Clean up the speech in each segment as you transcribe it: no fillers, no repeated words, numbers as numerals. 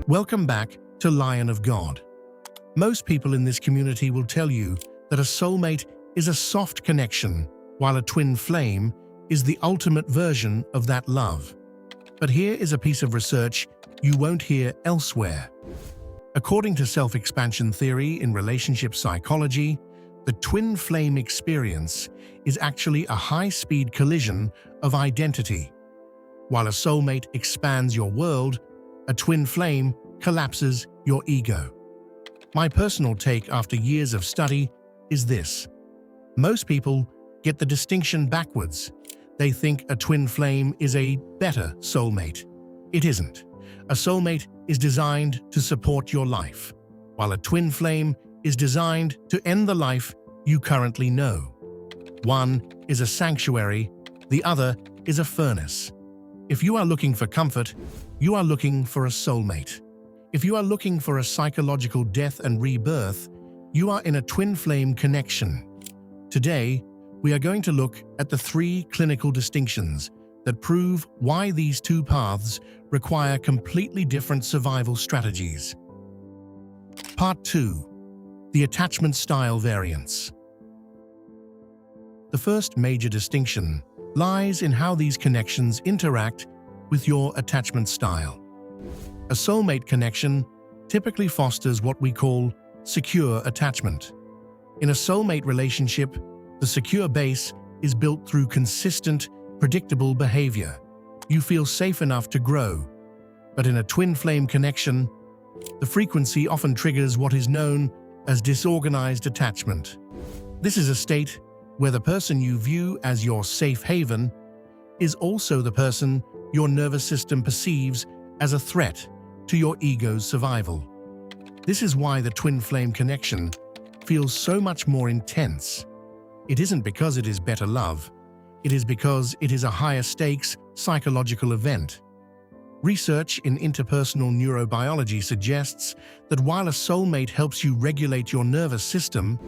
Welcome back to Lion of God. Most people in this community will tell you that a soulmate is a soft connection, while a twin flame is the ultimate version of that love. But here is a piece of research you won't hear elsewhere. According to self-expansion theory in relationship psychology, the twin flame experience is actually a high-speed collision of identity. While a soulmate expands your world, a twin flame collapses your ego. My personal take after years of study is this. Most people get the distinction backwards. They think a twin flame is a better soulmate. It isn't. A soulmate is designed to support your life, while a twin flame is designed to end the life you currently know. One is a sanctuary, the other is a furnace. If you are looking for comfort, you are looking for a soulmate. If you are looking for a psychological death and rebirth, you are in a twin flame connection. Today, we are going to look at the 3 clinical distinctions that prove why these 2 paths require completely different survival strategies. Part 2. The attachment style variance. The first major distinction lies in how these connections interact with your attachment style. A soulmate connection typically fosters what we call secure attachment. In a soulmate relationship, the secure base is built through consistent, predictable behavior. You feel safe enough to grow. But in a twin flame connection, the frequency often triggers what is known as disorganized attachment. This is a state where the person you view as your safe haven is also the person your nervous system perceives as a threat to your ego's survival. This is why the twin flame connection feels so much more intense. It isn't because it is better love. It is because it is a higher stakes psychological event. Research in interpersonal neurobiology suggests that while a soulmate helps you regulate your nervous system,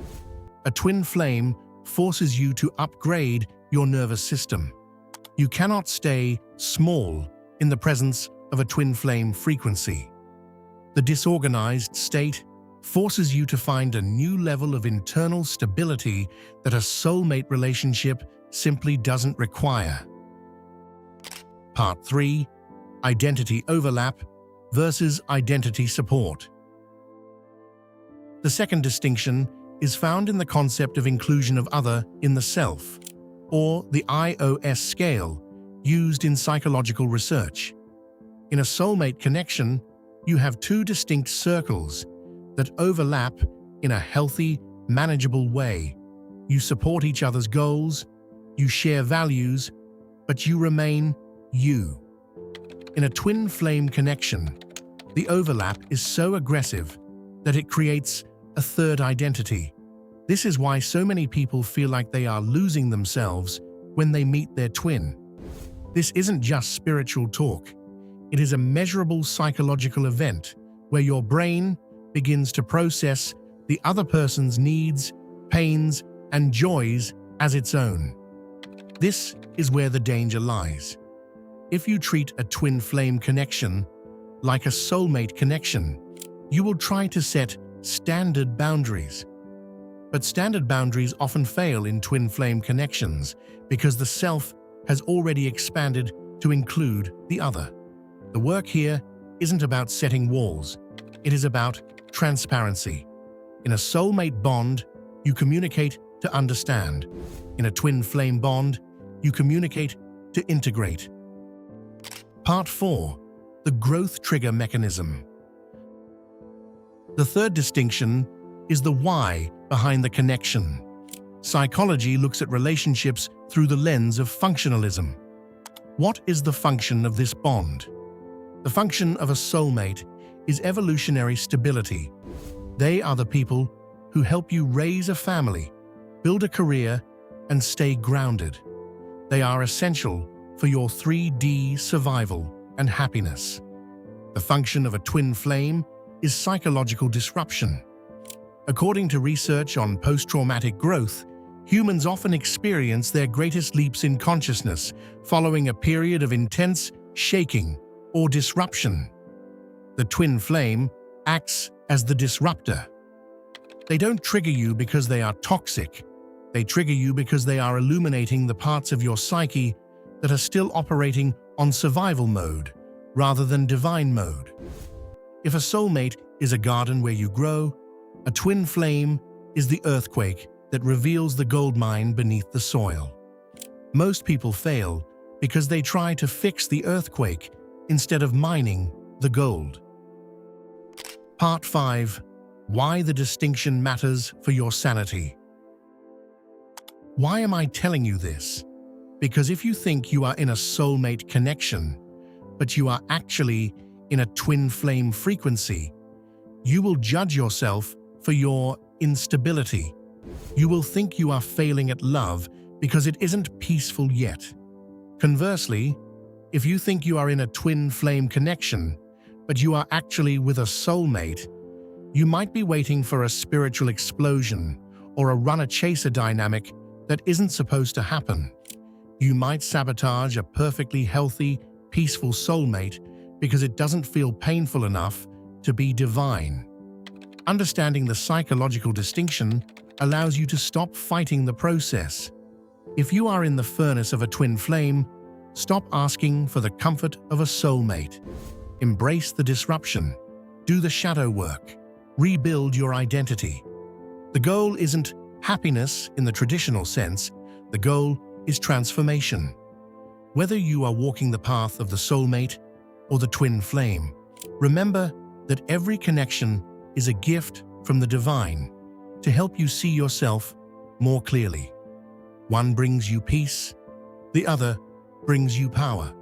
a twin flame forces you to upgrade your nervous system. You cannot stay small in the presence of a twin flame frequency. The disorganized state forces you to find a new level of internal stability that a soulmate relationship simply doesn't require. Part 3. Identity overlap versus identity support. The second distinction is found in the concept of inclusion of other in the self, or the IOS scale, used in psychological research. In a soulmate connection, you have 2 distinct circles that overlap in a healthy, manageable way. You support each other's goals, you share values, but you remain you. In a twin flame connection, the overlap is so aggressive that it creates a third identity. This is why so many people feel like they are losing themselves when they meet their twin. This isn't just spiritual talk. It is a measurable psychological event where your brain begins to process the other person's needs, pains, and joys as its own. This is where the danger lies. If you treat a twin flame connection like a soulmate connection, you will try to set standard boundaries. But standard boundaries often fail in twin flame connections because the self has already expanded to include the other. The work here isn't about setting walls. It is about transparency. In a soulmate bond, you communicate to understand. In a twin flame bond, you communicate to integrate. Part 4. The growth trigger mechanism. The third distinction is the why behind the connection. Psychology looks at relationships through the lens of functionalism. What is the function of this bond? The function of a soulmate is evolutionary stability. They are the people who help you raise a family, build a career, and stay grounded. They are essential for your 3D survival and happiness. The function of a twin flame is psychological disruption. According to research on post-traumatic growth, humans often experience their greatest leaps in consciousness following a period of intense shaking or disruption. The twin flame acts as the disruptor. They don't trigger you because they are toxic. They trigger you because they are illuminating the parts of your psyche that are still operating on survival mode rather than divine mode. If a soulmate is a garden where you grow, a twin flame is the earthquake that reveals the gold mine beneath the soil. Most people fail because they try to fix the earthquake instead of mining the gold. Part 5. Why the distinction matters for your sanity. Why am I telling you this? Because if you think you are in a soulmate connection, but you are actually in a twin flame frequency, you will judge yourself for your instability. You will think you are failing at love because it isn't peaceful yet. Conversely, if you think you are in a twin flame connection, but you are actually with a soulmate, you might be waiting for a spiritual explosion or a runner-chaser dynamic that isn't supposed to happen. You might sabotage a perfectly healthy, peaceful soulmate because it doesn't feel painful enough to be divine. Understanding the psychological distinction allows you to stop fighting the process. If you are in the furnace of a twin flame, stop asking for the comfort of a soulmate. Embrace the disruption. Do the shadow work. Rebuild your identity. The goal isn't happiness in the traditional sense. The goal is transformation. Whether you are walking the path of the soulmate or the twin flame, remember that every connection is a gift from the divine to help you see yourself more clearly. One brings you peace, the other brings you power.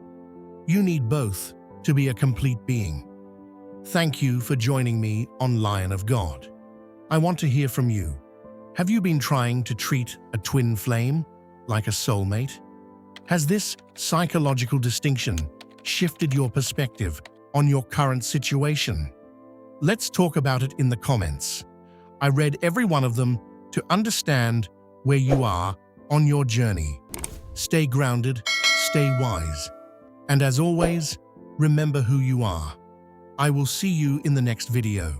You need both to be a complete being. Thank you for joining me on Lion of God. I want to hear from you. Have you been trying to treat a twin flame like a soulmate? Has this psychological distinction shifted your perspective on your current situation? Let's talk about it in the comments. I read every one of them to understand where you are on your journey. Stay grounded, stay wise, and as always, remember who you are. I will see you in the next video.